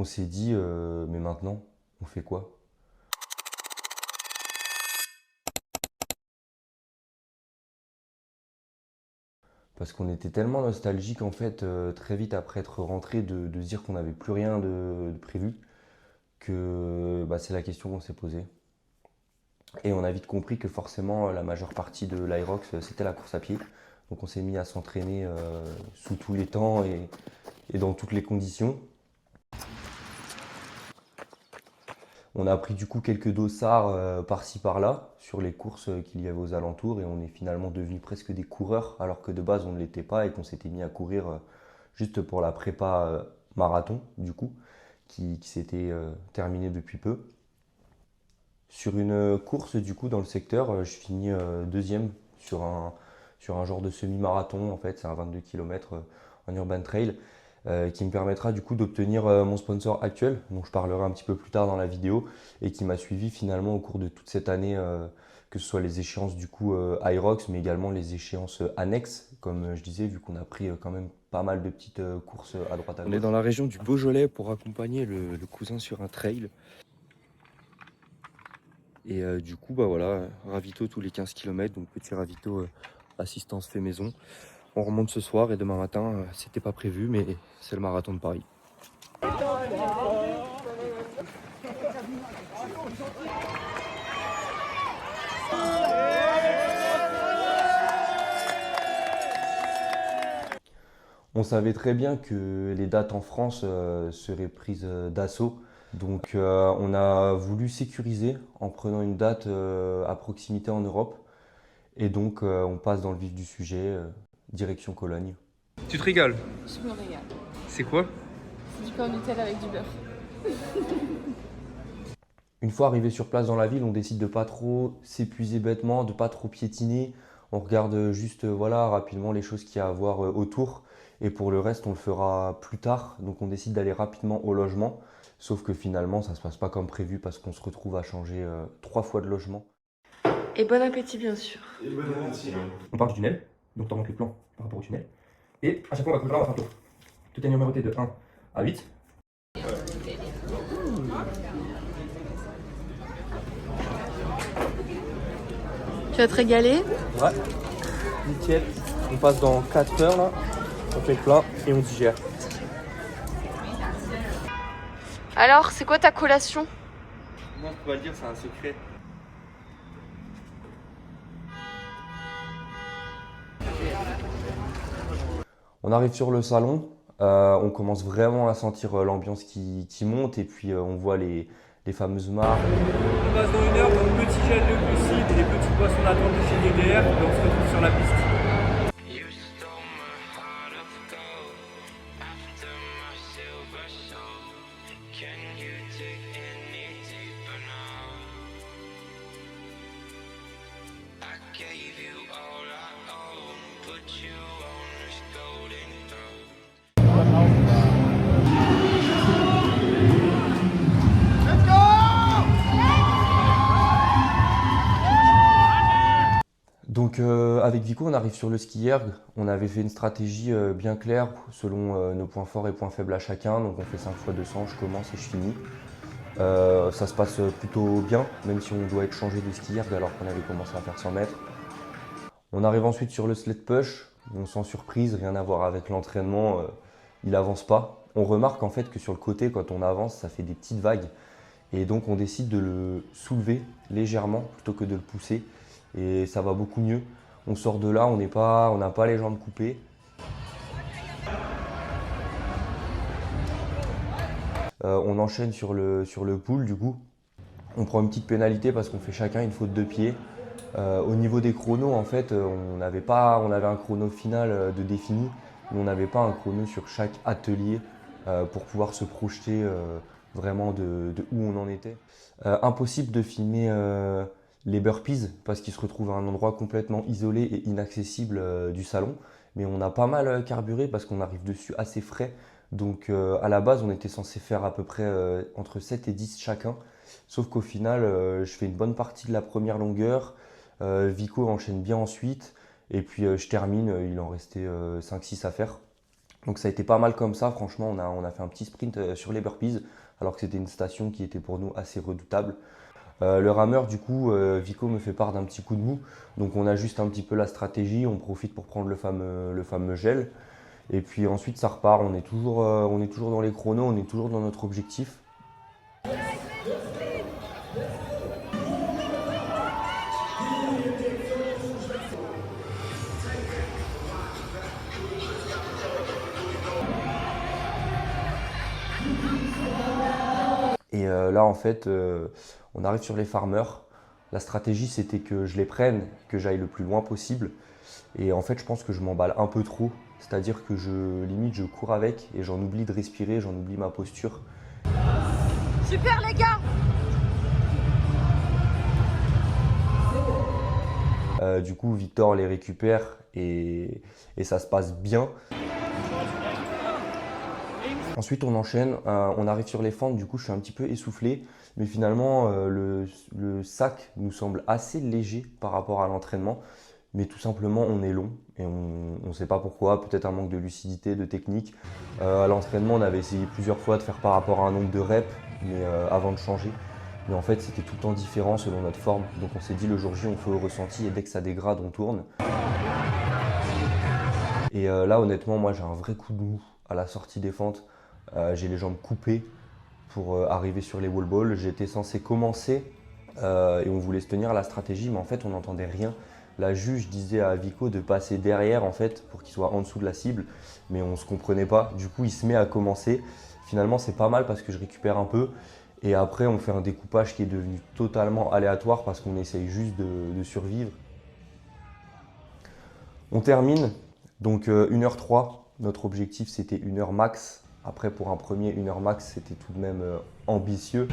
On s'est dit, mais maintenant, on fait quoi? Parce qu'on était tellement nostalgique en fait, très vite après être rentré, de se dire qu'on n'avait plus rien de prévu, que bah, c'est la question qu'on s'est posée. Et on a vite compris que forcément la majeure partie de l'Aerox, c'était la course à pied. Donc on s'est mis à s'entraîner sous tous les temps et dans toutes les conditions. On a pris du coup quelques dossards par-ci par-là sur les courses qu'il y avait aux alentours et on est finalement devenus presque des coureurs alors que de base on ne l'était pas et qu'on s'était mis à courir juste pour la prépa marathon du coup qui s'était terminée depuis peu. Sur une course du coup dans le secteur, je finis deuxième sur un genre de semi-marathon en fait, c'est un 22 km en urban trail qui me permettra du coup d'obtenir mon sponsor actuel, dont je parlerai un petit peu plus tard dans la vidéo, et qui m'a suivi finalement au cours de toute cette année, que ce soit les échéances du coup Irox, mais également les échéances annexes, comme je disais, vu qu'on a pris quand même pas mal de petites courses à droite à On est gauche. dans la région du Beaujolais pour accompagner le cousin sur un trail. Et du coup, bah voilà, ravito tous les 15 km, donc petit ravito assistance fait maison. On remonte ce soir et demain matin, c'était pas prévu, mais c'est le marathon de Paris. On savait très bien que les dates en France seraient prises d'assaut. Donc on a voulu sécuriser en prenant une date à proximité en Europe. Et donc on passe dans le vif du sujet, direction Cologne. Tu te régales? Je me régale. C'est quoi? C'est du pain Nutella avec du beurre. Une fois arrivé sur place dans la ville, on décide de pas trop s'épuiser bêtement, de pas trop piétiner. On regarde juste voilà, rapidement les choses qu'il y a à voir autour. Et pour le reste, on le fera plus tard. Donc on décide d'aller rapidement au logement. Sauf que finalement, ça se passe pas comme prévu parce qu'on se retrouve à changer 3 fois de logement. Et bon appétit, bien sûr. On part du tunnel, donc tu remontes le plan par rapport au tunnel. Et à chaque fois, on va couper là, on va faire un tour. Tout est numéroté de 1 à 8. Tu vas te régaler? Ouais, nickel. On passe dans 4 heures là, on fait le plein et on digère. Alors, c'est quoi ta collation? Non, je peux pas le dire, c'est un secret. On arrive sur le salon, on commence vraiment à sentir l'ambiance qui monte et puis on voit les fameuses marques. On passe dans 1 heure, donc petit gel de glucides et petites boissons d'attente de chez DDR, et on se retrouve sur la piste. You stole my heart of gold after my silver soul. Can you dig any deeper now? I gave you all I own, put you on this golden throne. Donc avec Vico, on arrive sur le ski erg. On avait fait une stratégie bien claire selon nos points forts et points faibles à chacun. Donc on fait 5 fois 200, je commence et je finis. Ça se passe plutôt bien, même si on doit être changé de ski erg alors qu'on avait commencé à faire 100 mètres. On arrive ensuite sur le sled push. Bon, sans surprise, rien à voir avec l'entraînement, il avance pas. On remarque en fait que sur le côté, quand on avance, ça fait des petites vagues. Et donc on décide de le soulever légèrement plutôt que de le pousser. Et ça va beaucoup mieux. On sort de là, on n'a pas les jambes coupées. On enchaîne sur le pull du coup. On prend une petite pénalité parce qu'on fait chacun une faute de pied. Au niveau des chronos, en fait, on avait un chrono final de défini, mais on n'avait pas un chrono sur chaque atelier pour pouvoir se projeter vraiment de où on en était. Impossible de filmer les burpees parce qu'ils se retrouvent à un endroit complètement isolé et inaccessible du salon. Mais on a pas mal carburé parce qu'on arrive dessus assez frais. Donc à la base, on était censé faire à peu près entre 7 et 10 chacun. Sauf qu'au final, je fais une bonne partie de la première longueur. Vico enchaîne bien ensuite. Et puis je termine, il en restait 5-6 à faire. Donc ça a été pas mal comme ça, franchement, on a fait un petit sprint sur les burpees, alors que c'était une station qui était pour nous assez redoutable. Le rameur, du coup, Vico me fait part d'un petit coup de mou, donc on ajuste un petit peu la stratégie, on profite pour prendre le fameux gel. Et puis ensuite ça repart, on est toujours dans les chronos, on est toujours dans notre objectif. Et là en fait, on arrive sur les farmers. La stratégie c'était que je les prenne, que j'aille le plus loin possible. Et en fait je pense que je m'emballe un peu trop. C'est-à-dire que limite je cours avec et j'en oublie de respirer, j'en oublie ma posture. Super les gars! Du coup Victor les récupère et ça se passe bien. Ensuite on enchaîne, on arrive sur les fentes, du coup je suis un petit peu essoufflé, mais finalement le sac nous semble assez léger par rapport à l'entraînement, mais tout simplement on est long et on ne sait pas pourquoi, peut-être un manque de lucidité, de technique. À l'entraînement on avait essayé plusieurs fois de faire par rapport à un nombre de reps, mais avant de changer, mais en fait c'était tout le temps différent selon notre forme, donc on s'est dit le jour J on fait au ressenti et dès que ça dégrade on tourne. Et là honnêtement moi j'ai un vrai coup de mou à la sortie des fentes. J'ai les jambes coupées pour arriver sur les wall balls. J'étais censé commencer et on voulait se tenir à la stratégie, mais en fait on n'entendait rien. La juge disait à Vico de passer derrière en fait pour qu'il soit en dessous de la cible, mais on ne se comprenait pas. Du coup il se met à commencer. Finalement c'est pas mal parce que je récupère un peu et après on fait un découpage qui est devenu totalement aléatoire parce qu'on essaye juste de survivre. On termine, donc 1h03. Notre objectif c'était 1h max. Après, pour un premier 1h max, c'était tout de même ambitieux.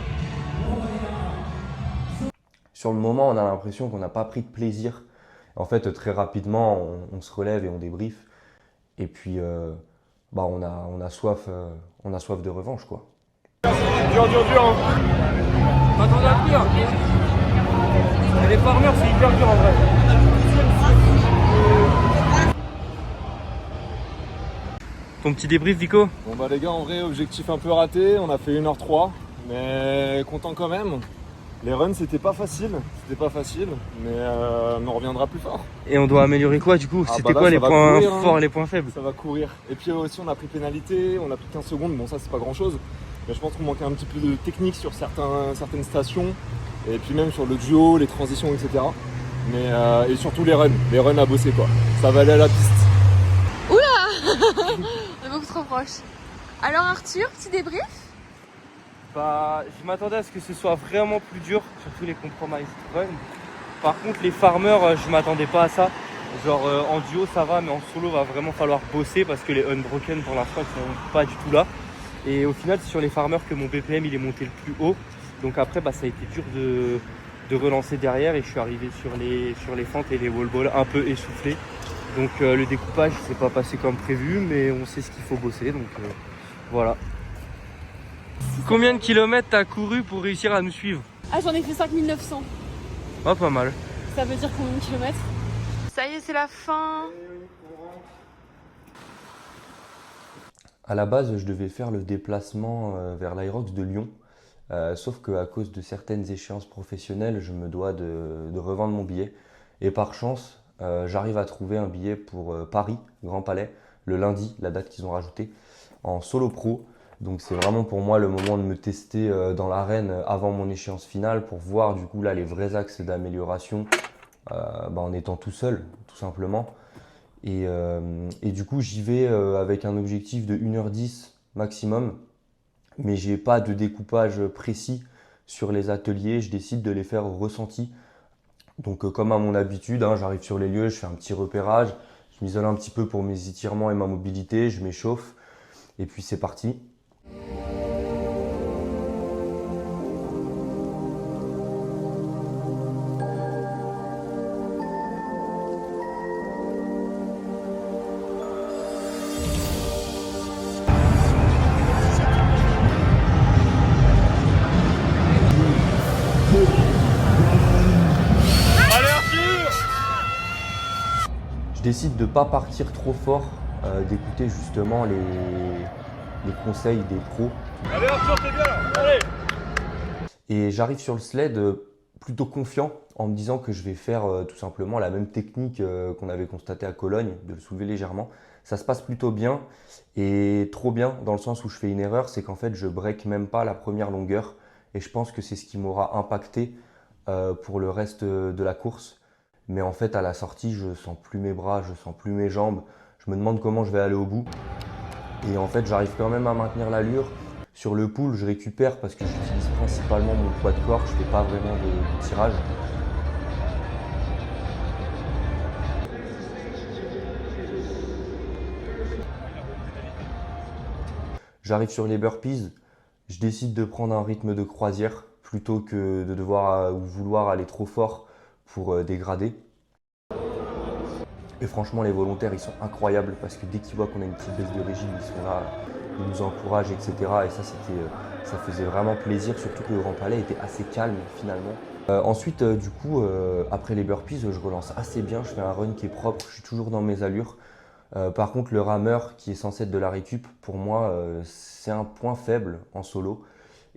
Sur le moment, on a l'impression qu'on n'a pas pris de plaisir. En fait, très rapidement, on se relève et on débriefe. Et puis, on a soif de revanche, quoi. Dur, hein. M'attendais à pire. Et les farmers, c'est hyper dur en vrai. Ton petit débrief, Vico? Bon bah les gars, en vrai, objectif un peu raté, on a fait 1h03, mais content quand même. Les runs c'était pas facile, mais on reviendra plus fort. Et on doit améliorer quoi du coup? Ah, C'était bah là, quoi les ça va points courir, hein. forts et les points faibles? Ça va courir. Et puis aussi on a pris pénalité, on a pris 15 secondes, bon ça c'est pas grand chose, mais je pense qu'on manquait un petit peu de technique sur certaines stations, et puis même sur le duo, les transitions, etc. Mais, et surtout les runs à bosser quoi, ça va aller à la piste. On est beaucoup trop proche. Alors Arthur, petit débrief? Bah, je m'attendais à ce que ce soit vraiment plus dur, surtout les compromise runs. Par contre, les farmers, je m'attendais pas à ça. Genre en duo ça va, mais en solo va vraiment falloir bosser parce que les unbroken pour l'instant ils sont pas du tout là. Et au final, c'est sur les farmers que mon BPM il est monté le plus haut. Donc après, bah, ça a été dur de relancer derrière et je suis arrivé sur les fentes et les wall balls un peu essoufflé. Donc le découpage s'est pas passé comme prévu, mais on sait ce qu'il faut bosser, donc voilà. Combien de kilomètres t'as couru pour réussir à nous suivre? Ah, j'en ai fait 5900. Ah, pas mal. Ça veut dire combien de kilomètres? Ça y est, c'est la fin. À la base, je devais faire le déplacement vers l'Aerox de Lyon, sauf qu'à cause de certaines échéances professionnelles, je me dois de revendre mon billet. Et par chance, j'arrive à trouver un billet pour Paris, Grand Palais, le lundi, la date qu'ils ont rajoutée, en solo pro. Donc c'est vraiment pour moi le moment de me tester dans l'arène avant mon échéance finale pour voir du coup là les vrais axes d'amélioration en étant tout seul, tout simplement. Et du coup j'y vais avec un objectif de 1h10 maximum, mais j'ai pas de découpage précis sur les ateliers, je décide de les faire au ressenti. Donc comme à mon habitude, hein, j'arrive sur les lieux, je fais un petit repérage, je m'isole un petit peu pour mes étirements et ma mobilité, je m'échauffe et puis c'est parti. Je décide de ne pas partir trop fort d'écouter justement les conseils des pros. Allez Arthur, t'es bien là. Allez. Et j'arrive sur le sled plutôt confiant en me disant que je vais faire tout simplement la même technique qu'on avait constaté à Cologne, de le soulever légèrement. Ça se passe plutôt bien et trop bien dans le sens où je fais une erreur, c'est qu'en fait je break même pas la première longueur et je pense que c'est ce qui m'aura impacté pour le reste de la course. Mais en fait à la sortie je sens plus mes bras, je sens plus mes jambes, je me demande comment je vais aller au bout. Et en fait j'arrive quand même à maintenir l'allure. Sur le pull je récupère parce que j'utilise principalement mon poids de corps, je fais pas vraiment de tirage. J'arrive sur les burpees, je décide de prendre un rythme de croisière plutôt que de devoir ou vouloir aller trop fort pour dégrader. Et franchement, les volontaires, ils sont incroyables parce que dès qu'ils voient qu'on a une petite baisse de régime, ils sont là, ils nous encouragent, etc. Et ça, ça faisait vraiment plaisir, surtout que le Grand Palais était assez calme finalement. Ensuite, du coup, après les burpees, je relance assez bien, je fais un run qui est propre, je suis toujours dans mes allures. Par contre, le rameur qui est censé être de la récup, pour moi, c'est un point faible en solo.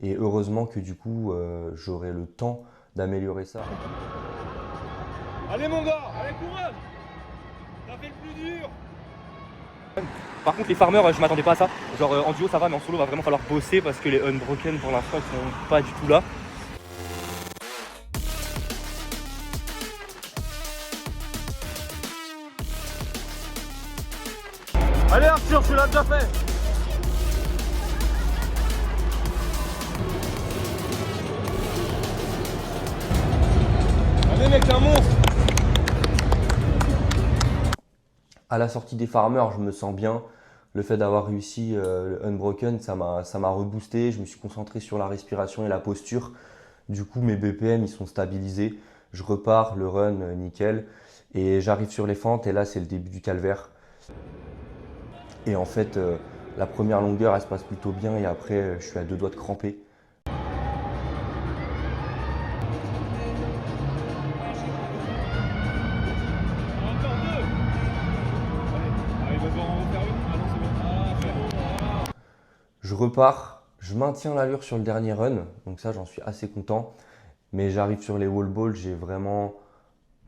Et heureusement que du coup, j'aurai le temps d'améliorer ça. Allez mon gars, allez couronne. T'as fait le plus dur. Par contre les farmers je m'attendais pas à ça. Genre en duo ça va mais en solo va vraiment falloir bosser parce que les unbroken pour l'instant ils sont pas du tout là. Allez Arthur, tu l'as déjà fait. Allez mec, un monstre. À la sortie des farmers, je me sens bien. Le fait d'avoir réussi le unbroken, ça m'a reboosté. Je me suis concentré sur la respiration et la posture. Du coup, mes BPM ils sont stabilisés. Je repars, le run nickel. Et j'arrive sur les fentes et là, c'est le début du calvaire. Et en fait, la première longueur, elle se passe plutôt bien et après, je suis à 2 doigts de cramper. Je repars, je maintiens l'allure sur le dernier run, donc ça j'en suis assez content. Mais j'arrive sur les wall balls, j'ai vraiment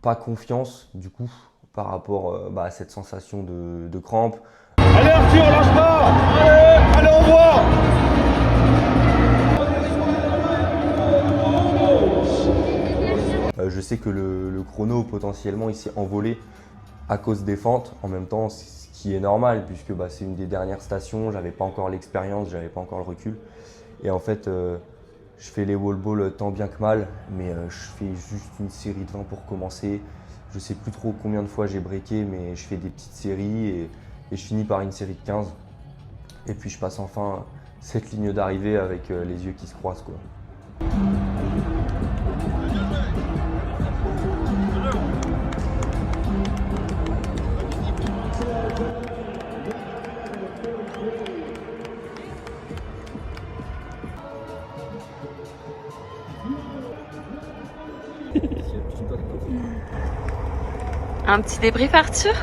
pas confiance du coup par rapport à cette sensation de crampe. Allez Arthur, lâche pas. Allez, on voit. Je sais que le chrono potentiellement il s'est envolé à cause des fentes, en même temps ce qui est normal puisque c'est une des dernières stations, j'avais pas encore l'expérience, j'avais pas encore le recul. Et en fait je fais les wall balls tant bien que mal, mais je fais juste une série de 20 pour commencer. Je sais plus trop combien de fois j'ai breaké, mais je fais des petites séries et je finis par une série de 15. Et puis je passe enfin cette ligne d'arrivée avec les yeux qui se croisent, quoi. Un petit débrief Arthur?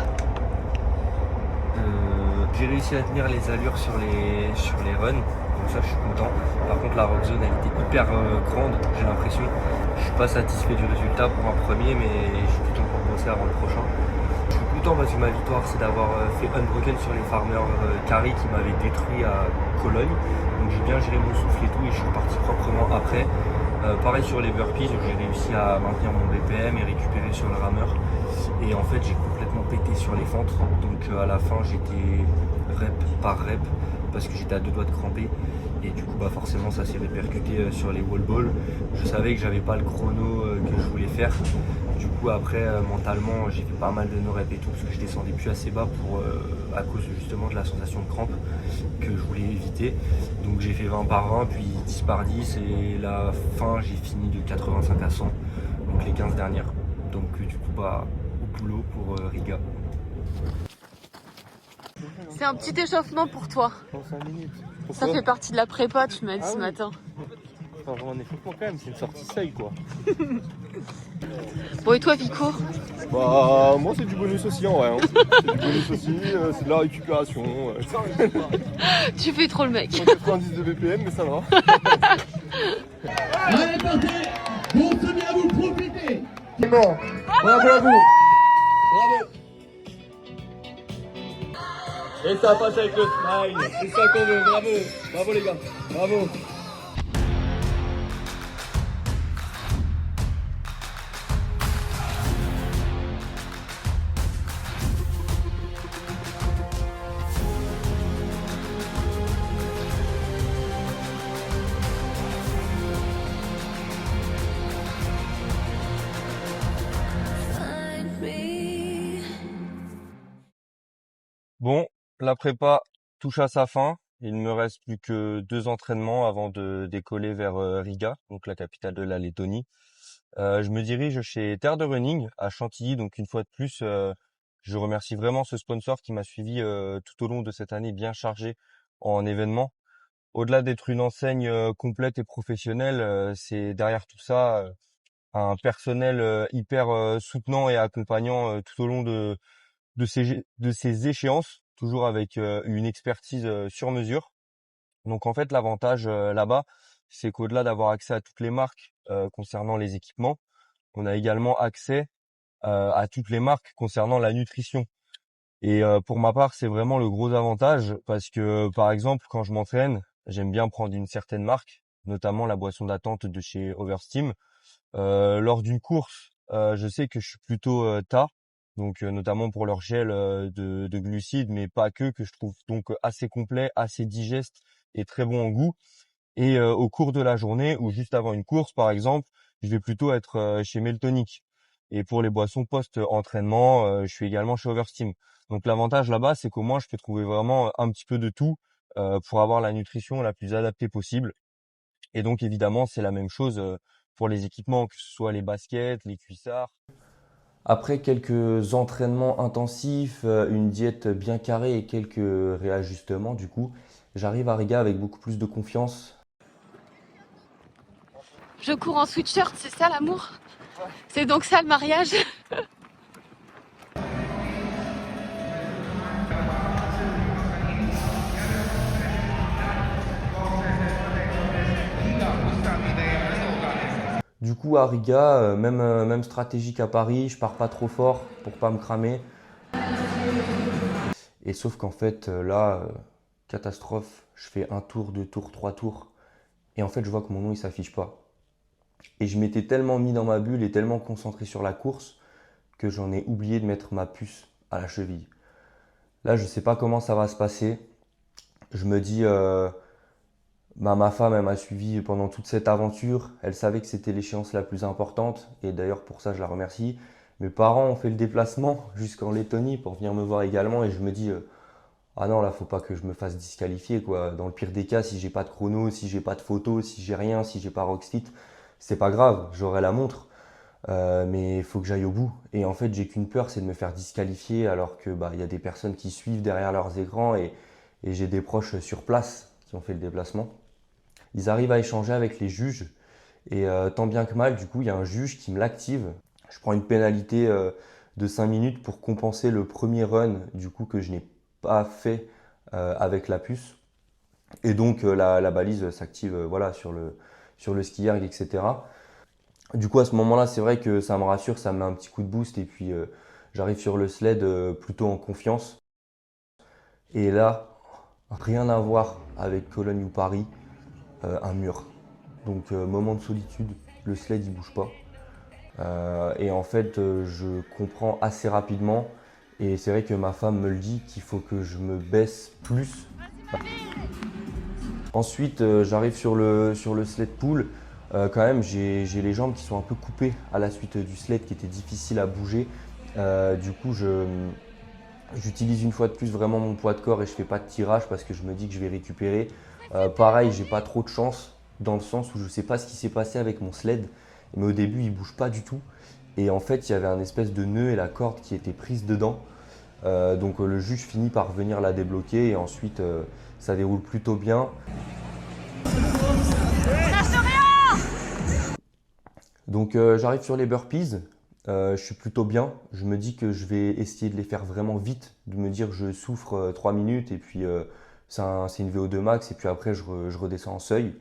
J'ai réussi à tenir les allures sur les runs, donc ça je suis content. Par contre la rock zone elle était hyper grande, j'ai l'impression. Je suis pas satisfait du résultat pour un premier, mais je suis content pour bosser avant le prochain. Je suis content parce que ma victoire c'est d'avoir fait unbroken sur les farmers carry qui m'avaient détruit à Cologne. Donc j'ai bien géré mon souffle et tout et je suis reparti proprement après. Pareil sur les burpees où j'ai réussi à maintenir mon BPM et récupérer sur le rameur. Et en fait j'ai complètement pété sur les fentes, donc à la fin j'étais rep par rep parce que j'étais à 2 doigts de cramper et du coup forcément ça s'est répercuté sur les wall balls. Je savais que j'avais pas le chrono que je voulais faire, du coup après mentalement j'ai fait pas mal de no reps et tout parce que je descendais plus assez bas à cause justement de la sensation de crampe que je voulais éviter. Donc j'ai fait 20 par 20 puis 10 par 10 et la fin j'ai fini de 85 à 100, donc les 15 dernières. Donc du coup au boulot pour Riga. C'est un petit échauffement pour toi. Dans 5 minutes. Ça fait partie de la prépa, tu m'as dit ce matin. pas vraiment un échauffement quand même, c'est une sortie seuil quoi. Bon, et toi, Vico? Bah, moi, c'est du bonus aussi en vrai. Hein. C'est du bonus aussi, c'est de la récupération. Tu fais trop le mec. 190 de BPM, mais ça va. Allez, partez. Bon, c'est bien, vous profitez. Bon, bravo à vous. Bravo. Et ça passe avec le smile, c'est ça qu'on veut, bravo, bravo les gars, bravo. Bon, la prépa touche à sa fin. Il me reste plus que 2 entraînements avant de décoller vers Riga, donc la capitale de la Lettonie. Je me dirige chez Terre de Running à Chantilly, donc une fois de plus, je remercie vraiment ce sponsor qui m'a suivi tout au long de cette année bien chargée en événements. Au-delà d'être une enseigne complète et professionnelle, c'est derrière tout ça un personnel hyper soutenant et accompagnant tout au long de ces échéances, toujours avec une expertise sur mesure. Donc en fait, l'avantage là-bas, c'est qu'au-delà d'avoir accès à toutes les marques concernant les équipements, on a également accès à toutes les marques concernant la nutrition. Et pour ma part, c'est vraiment le gros avantage parce que, par exemple, quand je m'entraîne, j'aime bien prendre une certaine marque, notamment la boisson d'attente de chez Oversteam. Lors d'une course, je sais que je suis plutôt tas, donc notamment pour leur gel de glucides, mais pas que je trouve donc assez complet, assez digeste et très bon en goût. Et au cours de la journée ou juste avant une course, par exemple, je vais plutôt être chez Meltonic. Et pour les boissons post-entraînement, je suis également chez Oversteam. Donc l'avantage là-bas, c'est qu'au moins je peux trouver vraiment un petit peu de tout pour avoir la nutrition la plus adaptée possible. Et donc évidemment, c'est la même chose pour les équipements, que ce soit les baskets, les cuissards. Après quelques entraînements intensifs, une diète bien carrée et quelques réajustements, du coup, j'arrive à Riga avec beaucoup plus de confiance. Je cours en sweatshirt, c'est ça l'amour? C'est donc ça le mariage? Du coup, à Riga, même stratégie qu'à Paris, je pars pas trop fort pour pas me cramer. Et sauf qu'en fait, là, catastrophe, je fais un tour, 2 tours, 3 tours. Et en fait, je vois que mon nom, il s'affiche pas. Et je m'étais tellement mis dans ma bulle et tellement concentré sur la course que j'en ai oublié de mettre ma puce à la cheville. Là, je sais pas comment ça va se passer. Je me dis, ma femme, elle m'a suivi pendant toute cette aventure. Elle savait que c'était l'échéance la plus importante. Et d'ailleurs, pour ça, je la remercie. Mes parents ont fait le déplacement jusqu'en Lettonie pour venir me voir également. Et je me dis, ah non, là, faut pas que je me fasse disqualifier, quoi. Dans le pire des cas, si j'ai pas de chrono, si j'ai pas de photo, si j'ai rien, si j'ai pas Roxfit, c'est pas grave, j'aurai la montre. Mais il faut que j'aille au bout. Et en fait, j'ai qu'une peur, c'est de me faire disqualifier alors que y a des personnes qui suivent derrière leurs écrans et j'ai des proches sur place qui ont fait le déplacement. Ils arrivent à échanger avec les juges et tant bien que mal, du coup, il y a un juge qui me l'active. Je prends une pénalité de 5 minutes pour compenser le premier run du coup que je n'ai pas fait avec la puce. Et donc la balise s'active voilà, sur le ski erg, etc. Du coup, à ce moment-là, c'est vrai que ça me rassure, ça me met un petit coup de boost et puis j'arrive sur le sled plutôt en confiance. Et là, rien à voir avec Cologne ou Paris, un mur. Donc moment de solitude, le sled il bouge pas. Et en fait, je comprends assez rapidement et c'est vrai que ma femme me le dit qu'il faut que je me baisse plus. Ensuite, j'arrive sur le sled pull. Quand même, j'ai les jambes qui sont un peu coupées à la suite du sled qui était difficile à bouger. Du coup, j'utilise une fois de plus vraiment mon poids de corps et je fais pas de tirage parce que je me dis que je vais récupérer. Pareil, j'ai pas trop de chance dans le sens où je sais pas ce qui s'est passé avec mon sled, mais au début il bouge pas du tout. Et en fait, il y avait un espèce de nœud et la corde qui était prise dedans. Donc le juge finit par venir la débloquer et ensuite ça déroule plutôt bien. Lâche rien! Donc j'arrive sur les burpees, je suis plutôt bien. Je me dis que je vais essayer de les faire vraiment vite, de me dire je souffre 3 minutes et puis c'est une VO2 max et puis après je redescends en seuil.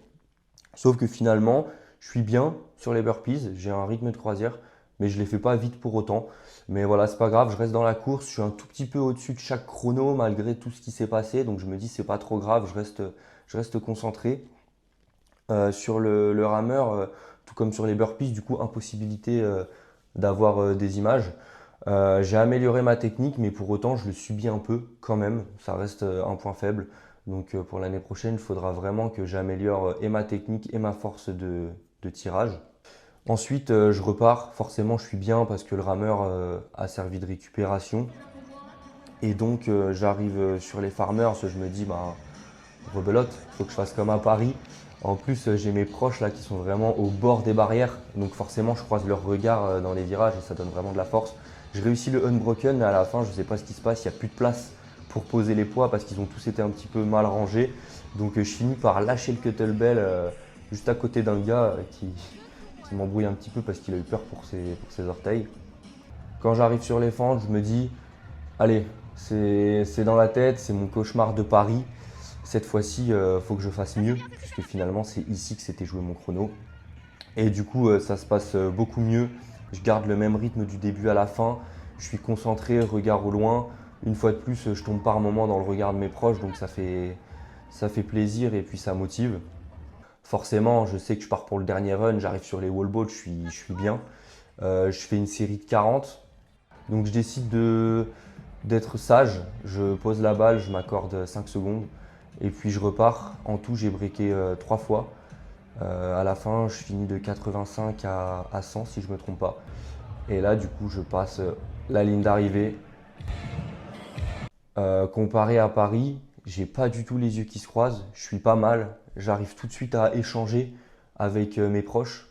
Sauf que finalement, je suis bien sur les burpees, j'ai un rythme de croisière, mais je ne les fais pas vite pour autant. Mais voilà, c'est pas grave, je reste dans la course, je suis un tout petit peu au-dessus de chaque chrono malgré tout ce qui s'est passé, donc je me dis c'est pas trop grave, je reste concentré. Sur le rameur, tout comme sur les burpees, du coup, impossibilité d'avoir des images. J'ai amélioré ma technique, mais pour autant, je le subis un peu quand même. Ça reste un point faible. Donc pour l'année prochaine, il faudra vraiment que j'améliore et ma technique et ma force de tirage. Ensuite, je repars. Forcément, je suis bien parce que le rameur a servi de récupération. Et donc, j'arrive sur les farmers. Je me dis, bah, rebelote, il faut que je fasse comme à Paris. En plus, j'ai mes proches là qui sont vraiment au bord des barrières. Donc forcément, je croise leur regard dans les virages et ça donne vraiment de la force. Je réussis le unbroken, mais à la fin, je ne sais pas ce qui se passe. Il n'y a plus de place pour poser les poids parce qu'ils ont tous été un petit peu mal rangés. Donc je finis par lâcher le kettlebell juste à côté d'un gars qui m'embrouille un petit peu parce qu'il a eu peur pour ses orteils. Quand j'arrive sur les fentes, je me dis, allez, c'est dans la tête, c'est mon cauchemar de Paris. Cette fois-ci, faut que je fasse mieux, puisque finalement, c'est ici que s'était joué mon chrono. Et du coup, ça se passe beaucoup mieux. Je garde le même rythme du début à la fin. Je suis concentré, regard au loin. Une fois de plus, je tombe par moment dans le regard de mes proches, donc ça fait plaisir et puis ça motive. Forcément, je sais que je pars pour le dernier run, j'arrive sur les wall balls, je suis bien. Je fais une série de 40. Donc je décide d'être sage. Je pose la balle, je m'accorde 5 secondes. Et puis je repars. En tout, j'ai breaké 3 fois. À la fin, je finis de 85 à 100 si je ne me trompe pas. Et là, du coup, je passe la ligne d'arrivée. Comparé à Paris, j'ai pas du tout les yeux qui se croisent. Je suis pas mal. J'arrive tout de suite à échanger avec mes proches.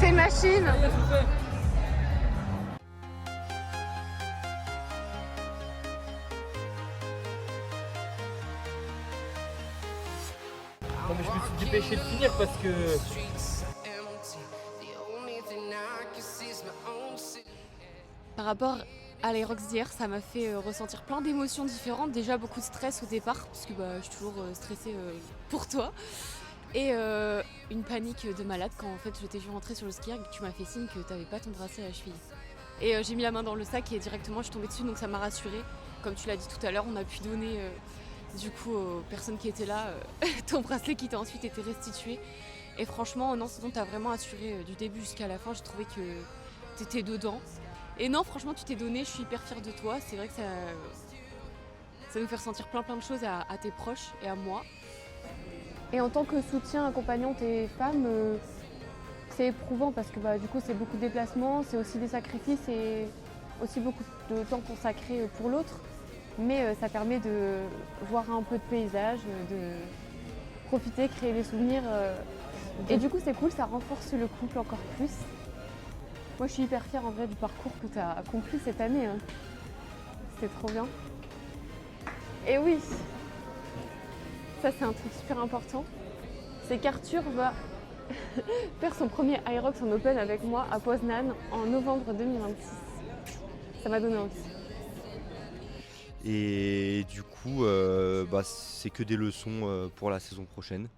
T'es une machine. Non mais je me suis dépêché de finir parce que Par rapport à l'Aerox d'hier, ça m'a fait ressentir plein d'émotions différentes. Déjà beaucoup de stress au départ, parce que je suis toujours stressée pour toi. Et une panique de malade quand en fait je t'ai vu rentrer sur le ski et que tu m'as fait signe que t'avais pas ton bracelet à la cheville. Et j'ai mis la main dans le sac et directement je suis tombée dessus, donc ça m'a rassurée. Comme tu l'as dit tout à l'heure, on a pu donner du coup aux personnes qui étaient là ton bracelet qui t'a ensuite été restitué. Et franchement, non, ce dont t'as vraiment assuré du début jusqu'à la fin. J'ai trouvé que t'étais dedans. Et non, franchement, tu t'es donné, je suis hyper fière de toi. C'est vrai que ça nous fait ressentir plein de choses à tes proches et à moi. Et en tant que soutien accompagnant tes femmes, c'est éprouvant parce que du coup c'est beaucoup de déplacements, c'est aussi des sacrifices et aussi beaucoup de temps consacré pour l'autre. Mais ça permet de voir un peu de paysage, de profiter, créer des souvenirs. Et du coup c'est cool, ça renforce le couple encore plus. Moi je suis hyper fière en vrai du parcours que tu as accompli cette année. C'était trop bien. Et oui, ça c'est un truc super important, c'est qu'Arthur va faire son premier Aerox en Open avec moi à Poznan en novembre 2026. Ça m'a donné envie. Et du coup, c'est que des leçons pour la saison prochaine.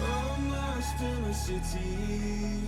I'm lost in a city